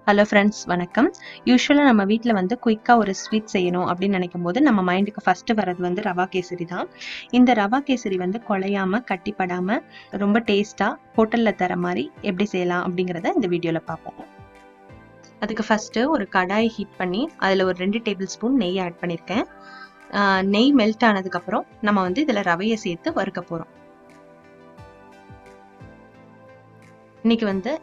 Hello friends, வணக்கம். யூஸ்வலாக நம்ம வீட்டில் வந்து குயிக்காக ஒரு ஸ்வீட் செய்யணும் அப்படின்னு நினைக்கும் போது நம்ம மைண்டுக்கு ஃபர்ஸ்ட் வர்றது வந்து ரவா கேசரி தான். இந்த ரவா கேசரி வந்து குழையாம கட்டிப்படாமல் ரொம்ப டேஸ்ட்டாக ஹோட்டலில் தர மாதிரி எப்படி செய்யலாம் அப்படிங்கிறத இந்த வீடியோவில் பார்ப்போம். அதுக்கு ஃபஸ்ட்டு ஒரு கடாய் ஹீட் பண்ணி அதில் ஒரு 2 டேபிள் ஸ்பூன் நெய் ஆட் பண்ணியிருக்கேன். நெய் மெல்ட் ஆனதுக்கப்புறம் நம்ம வந்து இதில் ரவையை சேர்த்து வறுக்க போகிறோம். இன்னைக்கு வந்து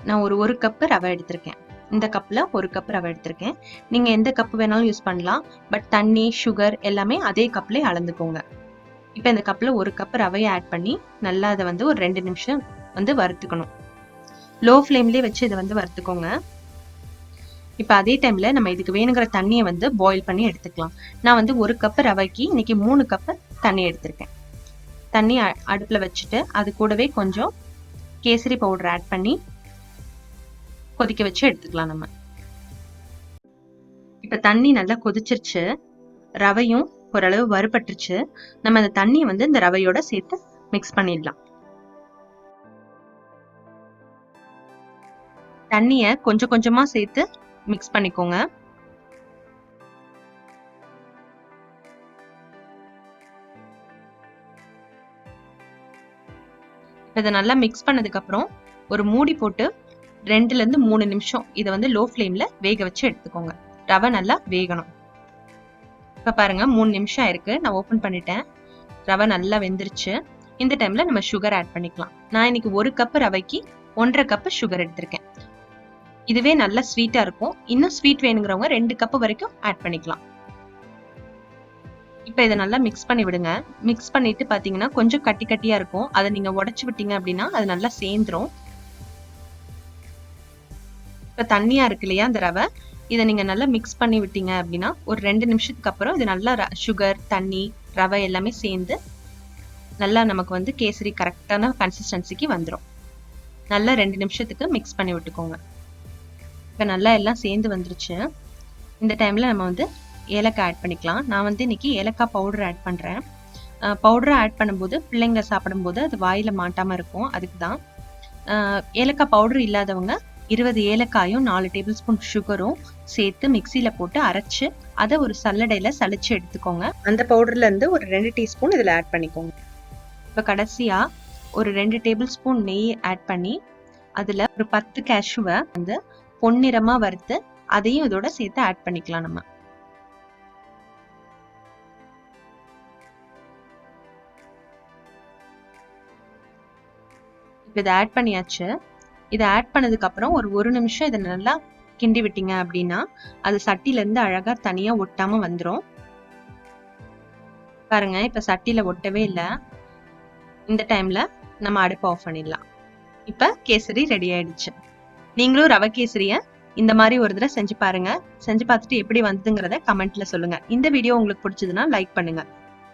நான் ஒரு கப்பு ரவை எடுத்திருக்கேன். இந்த கப்பில் ஒரு கப் ரவை எடுத்திருக்கேன். நீங்கள் எந்த கப்பு வேணாலும் யூஸ் பண்ணலாம். பட் தண்ணி, சுகர் எல்லாமே அதே கப்லேயே அளந்துக்கோங்க. இப்போ இந்த கப்பில் ஒரு கப் ரவையை ஆட் பண்ணி நல்லா அதை வந்து ஒரு 2 நிமிஷம் வந்து வறுத்துக்கணும். லோ ஃப்ளேம்லேயே வச்சு இதை வந்து வறுத்துக்கோங்க. இப்போ அதே டைமில் நம்ம இதுக்கு வேணுங்கிற தண்ணியை வந்து பாயில் பண்ணி எடுத்துக்கலாம். நான் வந்து ஒரு கப்பு ரவைக்கு இன்னைக்கு 3 கப்பு தண்ணி எடுத்திருக்கேன். தண்ணி அடுப்பில் வச்சுட்டு அது கூடவே கொஞ்சம் கேசரி பவுடர் ஆட் பண்ணி கொதிக்க வச்சு எடுத்துக்கலாம். நம்ம இப்ப தண்ணி நல்லா கொதிச்சிருச்சு, ரவையும் ஓரளவு வறுபட்டுருச்சு. நம்ம அந்த தண்ணியை வந்து இந்த ரவையோட சேர்த்து மிக்ஸ் பண்ணிடலாம். தண்ணிய கொஞ்சம் கொஞ்சமா சேர்த்து மிக்ஸ் பண்ணிக்கோங்க. இதை நல்லா மிக்ஸ் பண்ணதுக்கு அப்புறம் ஒரு மூடி போட்டு 2 to 3 நிமிஷம் இதை வந்து லோ ஃப்ளேம்ல வேக வச்சு எடுத்துக்கோங்க. ரவை நல்லா வேகணும். இப்ப பாருங்க 3 நிமிஷம் ஆயிருக்கு. நான் ஓபன் பண்ணிட்டேன். ரவை நல்லா வெந்துருச்சு. இந்த டைம்ல நம்ம சுகர் ஆட் பண்ணிக்கலாம். நான் இன்னைக்கு 1 கப் ரவைக்கு 1.5 கப் சுகர் எடுத்திருக்கேன். இதுவே நல்லா ஸ்வீட்டா இருக்கும். இன்னும் ஸ்வீட் வேணுங்கிறவங்க 2 கப் வரைக்கும் ஆட் பண்ணிக்கலாம். இப்ப இதை நல்லா மிக்ஸ் பண்ணி விடுங்க. மிக்ஸ் பண்ணிட்டு பாத்தீங்கன்னா கொஞ்சம் கட்டி கட்டியா இருக்கும். அதை நீங்க உடைச்சு விட்டீங்க அப்படின்னா அது நல்லா சேர்ந்துரும். இப்ப தண்ணியா இருக்கு இல்லையா அந்த ரவை, இதை நீங்க நல்லா மிக்ஸ் பண்ணி விட்டீங்க அப்படின்னா ஒரு 2 நிமிஷத்துக்கு அப்புறம் இது நல்லா சுகர், தண்ணி, ரவை எல்லாமே சேர்ந்து நல்லா நமக்கு வந்து கேசரி கரெக்டான கன்சிஸ்டன்சிக்கு வந்துடும். நல்லா 2 நிமிஷத்துக்கு மிக்ஸ் பண்ணி விட்டுக்கோங்க. இப்ப நல்லா எல்லாம் சேர்ந்து வந்துருச்சு. இந்த டைம்ல நம்ம வந்து ஏலக்காய் ஆட் பண்ணிக்கலாம். நான் வந்து இன்னைக்கு ஏலக்காய் பவுடர் ஆட் பண்றேன். பவுடரை ஆட் பண்ணும்போது பிள்ளைங்க சாப்பிடும்போது அது வாயில மாட்டாம இருக்கும். அதுக்கு தான். ஏலக்காய் பவுடர் இல்லாதவங்க 20 ஏலக்காயும் 4 டேபிள் ஸ்பூன் சுகரும் சேர்த்து மிக்சியில போட்டு அரைச்சு அதை ஒரு சல்லடையில சலிச்சு எடுத்துக்கோங்க. அந்த பவுடர்ல இருந்து ஒரு 2 டீஸ்பூன் இதுல ஆட் பண்ணிக்கோங்க. இப்ப கடைசியா ஒரு 2 டேபிள் ஸ்பூன் நெய் ஆட் பண்ணி அதுல ஒரு 10 கேஷ்யூவை வந்து பொன்னிறமா வறுத்து அதையும் இதோட சேர்த்து ஆட் பண்ணிக்கலாம். நம்ம இதை ஆட் பண்ணியாச்சு. இதை ஆட் பண்ணதுக்கு அப்புறம் ஒரு நிமிஷம் இதை நல்லா கிண்டி விட்டீங்க அப்படின்னா அது சட்டில இருந்து அழகா தனியா ஒட்டாம வந்துடும். பாருங்க, இப்ப சட்டில ஒட்டவே இல்லை. இந்த டைம்ல நம்ம அடுப்பை ஆஃப் பண்ணிடலாம். இப்ப கேசரி ரெடி ஆயிடுச்சு. நீங்களும் ரவை கேசரிய இந்த மாதிரி ஒரு தடவை செஞ்சு பாருங்க. செஞ்சு பார்த்துட்டு எப்படி வந்ததுங்கிறத கமெண்ட்ல சொல்லுங்க. இந்த வீடியோ உங்களுக்கு பிடிச்சதுன்னா லைக் பண்ணுங்க.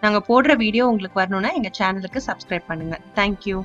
நாங்க போடுற வீடியோ உங்களுக்கு வரணும்னா எங்க சேனலுக்கு சப்ஸ்கிரைப் பண்ணுங்க. தேங்க்யூ.